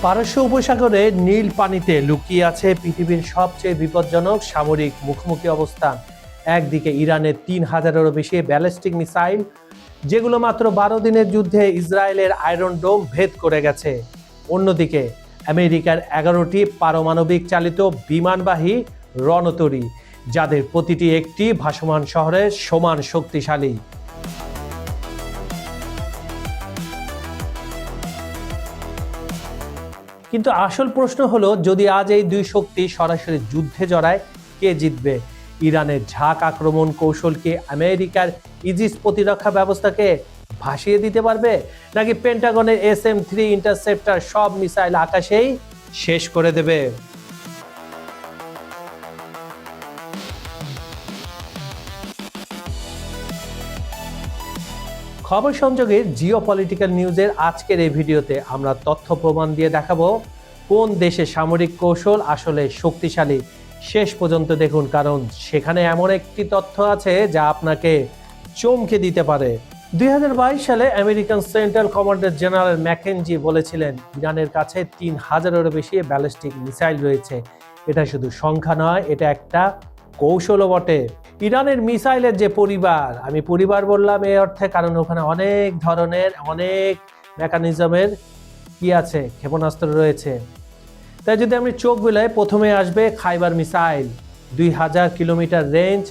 পারস্য উপসাগরে নীল পানিতে লুকিয়ে আছে পৃথিবীর সবচেয়ে বিপজ্জনক সামরিক মুখোমুখি অবস্থান। একদিকে ইরানের ৩,০০০-এরও বেশি ব্যালিস্টিক মিসাইল, যেগুলো মাত্র ১২ দিনের যুদ্ধে ইসরায়েলের আয়রন ডোম ভেদ করে গেছে। অন্যদিকে আমেরিকার ১১টি পারমাণবিক চালিত বিমানবাহী রণতরী, যাদের প্রতিটি একটি ভাসমান শহরের সমান শক্তিশালী। কিন্তু আসল প্রশ্ন হলো, যদি আজ এই দুই শক্তি সরাসরি যুদ্ধে জড়ায়, কে জিতবে? ইরানের ঝাঁক আক্রমণ কৌশল কি আমেরিকার ইজিস প্রতিরক্ষা ব্যবস্থাকে ভাসিয়ে দিতে পারবে, নাকি পেন্টাগনের SM-3 ইন্টারসেপ্টর সব মিসাইল আকাশেই শেষ করে দেবে? খবর সংযোগের জিওপলিটিক্যাল নিউজের আজকের এই ভিডিওতে আমরা তথ্য প্রমাণ দিয়ে দেখাবো কোন দেশে সামরিক কৌশল আসলে শক্তিশালী। শেষ পর্যন্ত দেখুন, কারণ সেখানে এমন একটি তথ্য আছে যা আপনাকে চমকে দিতে পারে। ২০২২ সালে American central commander general McKenzie বলেছিলেন, ইরানের কাছে ৩,০০০-এরও বেশি ব্যালিস্টিক মিসাইল রয়েছে। এটা শুধু সংখ্যা নয়, এটা একটা কৌশলও বটে। ইরানের মিসাইলের যে পরিবার, আমি পরিবার বললাম এই অর্থে কারণ ওখানে অনেক ধরনের অনেক মেকানিজমের কি আছে, ক্ষেপণাস্ত্র রয়েছে। তাই যদি আমি চোখ বোলাই, প্রথমে আসবে খাইবার মিসাইল, ২,০০০ কিলোমিটার রেঞ্জ,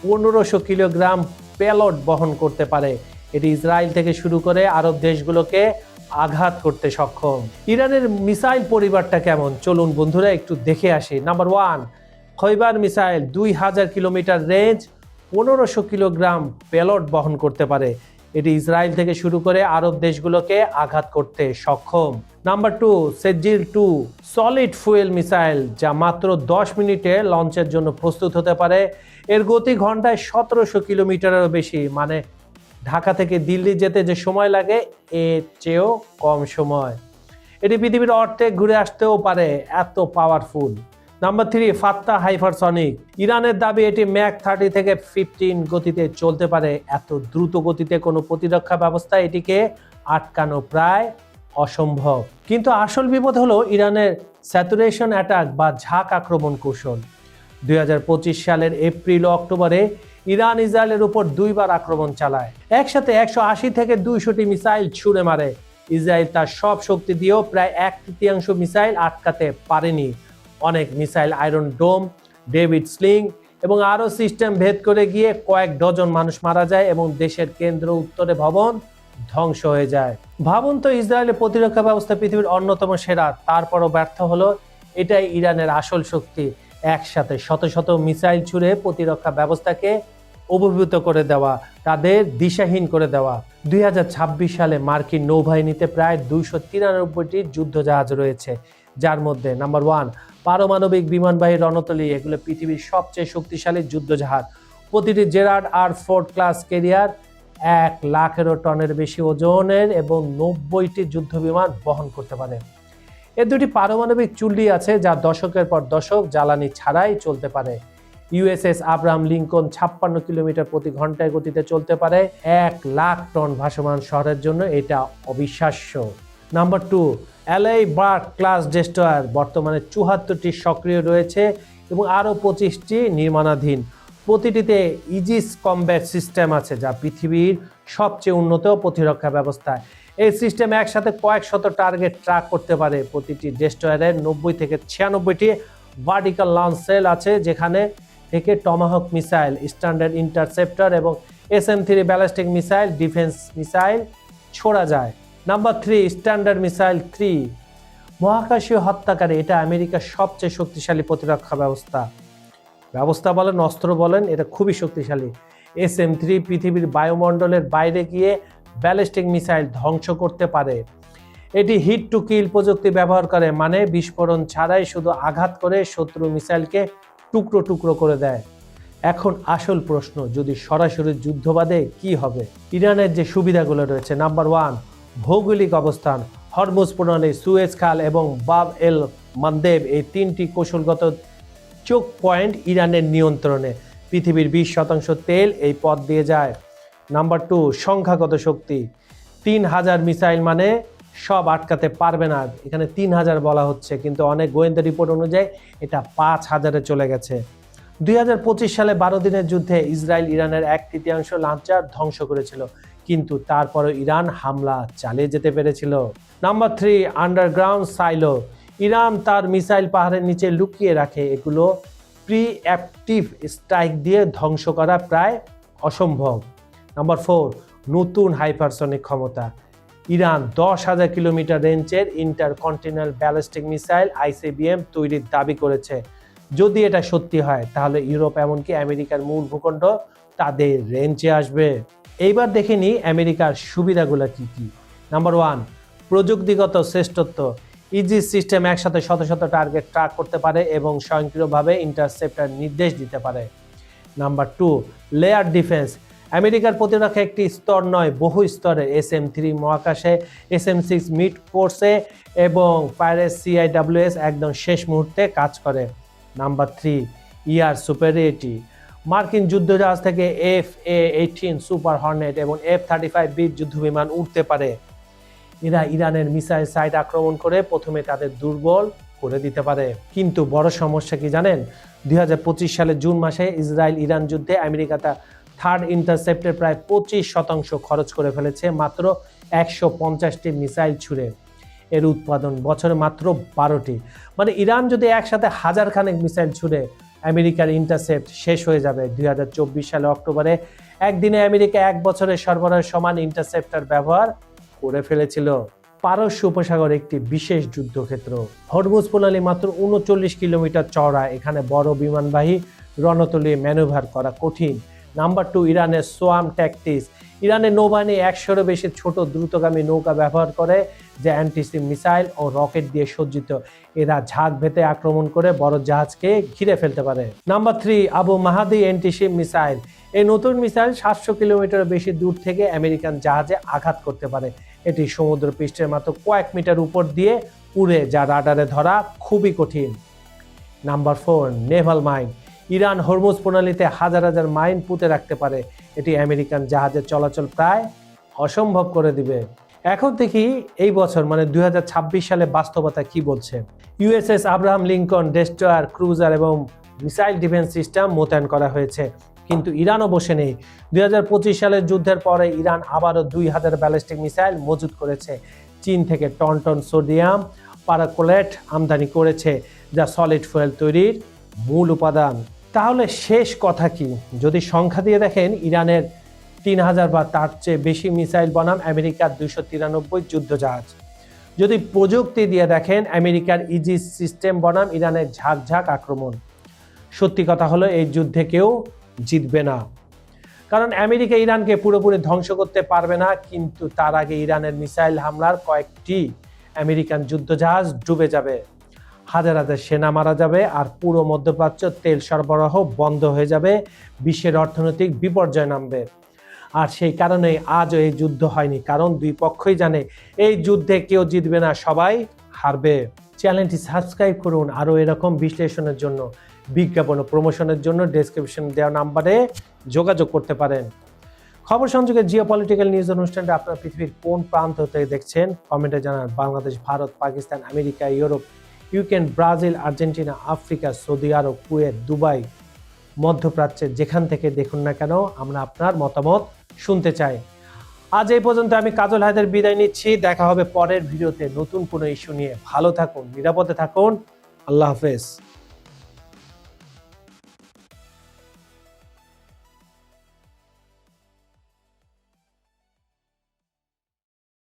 ১৫০০ কিলোগ্রাম পেলোড বহন করতে পারে। এটি ইসরায়েল থেকে শুরু করে আরব দেশগুলোকে আঘাত করতে সক্ষম। ইরানের মিসাইল পরিবারটা কেমন, চলুন বন্ধুরা একটু দেখে আসি। নাম্বার 1, খৈবার মিসাইল, ২,০০০ কিলোমিটার রেঞ্জ, ১৫০০ কিলোগ্রাম পেলোড বহন করতে পারে। এটি ইসরায়েল থেকে শুরু করে আরব দেশগুলোকে আঘাত করতে সক্ষম। নাম্বার 2, সেজিল-2 সলিড ফুয়েল মিসাইল, যা মাত্র ১০ মিনিটে লঞ্চের জন্য প্রস্তুত হতে পারে। এর গতি ঘন্টায় ১৭০০ কিলোমিটারেরও বেশি, মানে ঢাকা থেকে দিল্লি যেতে যে সময় লাগে এর চেয়েও কম সময়। এটি পৃথিবীর অর্ধেক ঘুরে আসতেও পারে, এত পাওয়ারফুল। Number 3, ফাত্তা hypersonic. ইরানের দাবি এটি ম্যাক 30 থেকে 15 গতিতে চলতে পারে। এত দ্রুত গতিতে কোনো প্রতিরক্ষা ব্যবস্থা এটিকে আটকানো প্রায় অসম্ভব। কিন্তু আসল বিপদ হলো ইরানের স্যাচুরেশন অ্যাটাক বা ঝাঁক আক্রমণ কৌশল। ২০২৫ সালের এপ্রিল ও অক্টোবরে ইরান ইসরায়েলের উপর 2 বার আক্রমণ চালায়। একসাথে 180 থেকে 200টি মিসাইল ছুড়ে মারে। ইসরায়েল তার সব শক্তি দিয়েও প্রায় 1/3 মিসাইল আটকাতে পারেনি। অনেক মিসাইল আয়রন ডোম, ডেভিড স্লিং এবং আরও সিস্টেম ভেদ করে গিয়ে কয়েক ডজন মানুষ মারা যায় এবং দেশের কেন্দ্র উত্তরে ভবন ধ্বংস হয়ে যায়। ভাবুন তো, ইসরায়েলের প্রতিরক্ষা ব্যবস্থা পৃথিবীর অন্যতম সেরা, তারপরও ব্যর্থ হলো। এটাই ইরানের আসল শক্তি, একসাথে শত শত মিসাইল ছুড়ে প্রতিরক্ষা ব্যবস্থাকে অভিভূত করে দেওয়া, তাদের দিশাহীন করে দেওয়া। ২০২৬ সালে মার্কিন নৌবাহিনীতে প্রায় ২৯৩টি যুদ্ধজাহাজ রয়েছে, যার মধ্যে নাম্বার 1, পারমাণবিক বিমানবাহী রণতরী। এগুলো পৃথিবীর সবচেয়ে শক্তিশালী যুদ্ধজাহাজ। প্রতিটি Gerald R Ford class carrier 1,০০,০০০ টনের বেশি ওজনের এবং 90টি যুদ্ধ বিমান বহন করতে পারে। এর 2টি পারমাণবিক চুল্লি আছে, যা দশকের পর দশক জ্বালানি ছাড়াই চলতে পারে। USS আব্রাহাম লিঙ্কন 56 কিলোমিটার প্রতি ঘন্টায় গতিতে চলতে পারে। 1,০০,০০০ টন ভাসমান শহরের জন্য এটা অবিশ্বাস্য। Number 2, LA Burke class destroyer. বর্তমানে 74টি সক্রিয় রয়েছে এবং আরও 25টি নির্মাণাধীন। প্রতিটিতে ইজিস কমব্যাট সিস্টেম আছে, যা পৃথিবীর সবচেয়ে উন্নত প্রতিরক্ষা ব্যবস্থা। এই সিস্টেম একসাথে কয়েক শত টার্গেট ট্র্যাক করতে পারে। প্রতিটি ডেস্ট্রয়ারের 90 থেকে 96টি ভার্টিক্যাল লঞ্চ সেল আছে, যেখানে থেকে টমাহক মিসাইল, স্ট্যান্ডার্ড ইন্টারসেপ্টর এবং SM-3 ballistic missile, defence missile ছোড়া যায়। নাম্বার 3, স্ট্যান্ডার্ড মিসাইল 3 মহাকাশীয় হত্যাকারী। এটা আমেরিকার সবচেয়ে শক্তিশালী প্রতিরক্ষা ব্যবস্থা বলেন, অস্ত্র বলেন, এটা খুবই শক্তিশালী। SM-3 পৃথিবীর বায়ুমণ্ডলের বাইরে গিয়ে ব্যালিস্টিক মিসাইল ধ্বংস করতে পারে। এটি হিট টু কিল প্রযুক্তি ব্যবহার করে, মানে বিস্ফোরণ ছাড়াই শুধু আঘাত করে শত্রু মিসাইলকে টুকরো টুকরো করে দেয়। এখন আসল প্রশ্ন, যদি সরাসরি যুদ্ধ বাধে কি হবে? ইরানের যে সুবিধাগুলো রয়েছে, নাম্বার 1, ভৌগোলিক অবস্থান। হরমুজ প্রণালী, সুয়েজ খাল এবং বাব এল মানদেব, এই 3টি কৌশলগত চোক পয়েন্ট ইরানের নিয়ন্ত্রণে। পৃথিবীর 20% তেল এই পথ দিয়ে যায়। নাম্বার 2, সংখ্যাগত শক্তি। 3,০০০ মিসাইল মানে সব আটকাতে পারবে না। এখানে 3000 বলা হচ্ছে, কিন্তু অনেক গোয়েন্দা রিপোর্ট অনুযায়ী এটা 5000-এ চলে গেছে। 2025 সালে 12 দিনের যুদ্ধে ইসরায়েল ইরানের 1/3 লঞ্চার ধ্বংস করেছিল, কিন্তু তারপরে ইরান হামলা চালিয়ে যেতে পেরেছিল। Number 3, underground silo. ইরান তার মিসাইল পাহাড়ের নিচে লুকিয়ে রাখে। এগুলো প্রিঅ্যাপটিভ স্ট্রাইক দিয়ে ধ্বংস করা প্রায় অসম্ভব। নাম্বার 4, নতুন হাইপারসনিক ক্ষমতা। ইরান 10,000 কিলোমিটার রেঞ্জের ইন্টারকন্টিনেন্টাল ব্যালিস্টিক মিসাইল ICBM তৈরির দাবি করেছে। যদি এটা সত্যি হয় তাহলে ইউরোপ এমনকি আমেরিকার মূল ভূখণ্ড তাদের রেঞ্জে আসবে। এইবার দেখে নিই আমেরিকার সুবিধাগুলো কি কি। নাম্বার 1, প্রযুক্তিগত শ্রেষ্ঠত্ব। ইজিস সিস্টেম একসাথে শত শত টার্গেট ট্র্যাক করতে পারে এবং স্বয়ংক্রিয়ভাবে ইন্টারসেপ্টার নির্দেশ দিতে পারে। Number 2, layer defence. আমেরিকার প্রতিরক্ষা একটি স্তর নয়, বহু স্তরে। SM-3 মহাকাশে, SM-6 মিড কোর্সে এবং পাইরেটস CIWS একদম শেষ মুহূর্তে কাজ করে। নাম্বার 3, ইয়ার সুপেরিয়রিটি। মার্কিন যুদ্ধজাহাজ থেকে F/A-18 সুপার হর্নেট এবং F-35B যুদ্ধবিমান উঠতে পারে। এরা ইরানের মিসাইল সাইট আক্রমণ করে প্রথমে তাদের দুর্বল করে দিতে পারে। কিন্তু বড় সমস্যা কি জানেন? 2025 সালের জুন মাসে ইসরায়েল ইরান যুদ্ধে আমেরিকা তার থার্ড ইন্টারসেপ্টের প্রায় 25% খরচ করে ফেলেছে মাত্র 150টি মিসাইল ছুড়ে। এর উৎপাদন বছরে মাত্র 12টি। মানে ইরান যদি একসাথে 1000 খানেক মিসাইল ছুড়ে, আমেরিকার ইন্টারসেপ্ট শেষ হয়ে যাবে। 2024 সালে অক্টোবরে একদিনে আমেরিকা 1 বছরের সরবরাহের সমান ইন্টারসেপ্টার ব্যবহার করে ফেলেছিল। পারস্য উপসাগর একটি বিশেষ যুদ্ধক্ষেত্র। হরমুজ প্রণালী মাত্র 39 কিলোমিটার চওড়া। এখানে বড় বিমানবাহী রণতলী ম্যানুভার করা কঠিন। নাম্বার 2, ইরানের সোয়াম ট্যাকটিক্স। ইরানের নৌবাহিনী 100-এরও বেশি ছোট দ্রুতগামী নৌকা ব্যবহার করে, যা অ্যান্টিশিপ মিসাইল ও রকেট দিয়ে সজ্জিত। এরা ঝাঁক ভেতে আক্রমণ করে বড় জাহাজকে ঘিরে ফেলতে পারে। নাম্বার 3, আবু মাহাদি অ্যান্টিশিপ মিসাইল। এই নতুন মিসাইল 700 কিলোমিটার বেশি দূর থেকে আমেরিকান জাহাজে আঘাত করতে পারে। এটি সমুদ্র পৃষ্ঠের মাত্র কয়েক মিটার উপর দিয়ে উড়ে, যা রাডারে ধরা খুবই কঠিন। Number 4, naval mine. Iran Hormuz প্রণালীতে হাজার হাজার মাইন পুঁতে রাখতে পারে। এটি আমেরিকান জাহাজের চলাচল প্রায় অসম্ভব করে দিবে। এখন দেখি এই বছর মানে 2026 সালে বাস্তবতা কি বলছে। USS Abraham Lincoln destroyer, cruiser এবং মিসাইল ডিফেন্স সিস্টেম মোতায়েন করা হয়েছে, কিন্তু ইরানও বসে নেই। 2025 সালের যুদ্ধের পরে ইরান আবারও 2000 ব্যালিস্টিক মিসাইল মজুত করেছে। চীন থেকে টন টন সোডিয়াম পারাকোলেট আমদানি করেছে, যা সলিড ফুয়েল তৈরির মূল উপাদান। তাহলে শেষ কথা কি? যদি সংখ্যা দিয়ে দেখেন, ইরানের 3000 বা তার চেয়ে বেশি মিসাইল বনাম আমেরিকার 293 যুদ্ধজাহাজ। যদি প্রযুক্তি দিয়ে দেখেন, আমেরিকার ইজিস সিস্টেম বনাম ইরানের ঝাঁক ঝাঁক আক্রমণ। সত্যি কথা হলো এই যুদ্ধে কেউ জিতবে না, কারণ আমেরিকা ইরানকে পুরোপুরি ধ্বংস করতে পারবে না, কিন্তু তার আগে ইরানের মিসাইল হামলার কয়েকটি আমেরিকান যুদ্ধজাহাজ ডুবে যাবে, হাজার হাজার সেনা মারা যাবে, আর পুরো মধ্যপ্রাচ্য তেল সরবরাহ বন্ধ হয়ে যাবে, বিশ্বের অর্থনৈতিক বিপর্যয় নামবে। আর সেই কারণেই আজও এই যুদ্ধ হয়নি, কারণ দুই পক্ষই জানে এই যুদ্ধে কেউ জিতবে না, সবাই হারবে। চ্যানেলটি সাবস্ক্রাইব করুন আরও এরকম বিশ্লেষণের জন্য। বিজ্ঞাপন ও প্রমোশনের জন্য ডেসক্রিপশন দেওয়া নাম্বারে যোগাযোগ করতে পারেন। খবর সংযোগের জিওপলিটিক্যাল নিউজ অনুষ্ঠানটা আপনারা পৃথিবীর কোন প্রান্ত থেকে দেখছেন কমেন্টে জানান। Bangladesh, Bharat, Pakistan, America, Europe, Ukraine, Brazil, Argentina, Africa, Saudi Arab, Kuwait, Dubai, মধ্যপ্রাচ্যের যেখান থেকে দেখুন না কেন, আমরা আপনার মতামত শুনতে চাই। আজ এই পর্যন্ত আমি কাজল হায়দার বিদায় নিচ্ছি। দেখা হবে পরের ভিডিওতে নতুন কোনো ইস্যু নিয়ে। ভালো থাকুন, নিরাপদে থাকুন। আল্লাহ হাফেজ।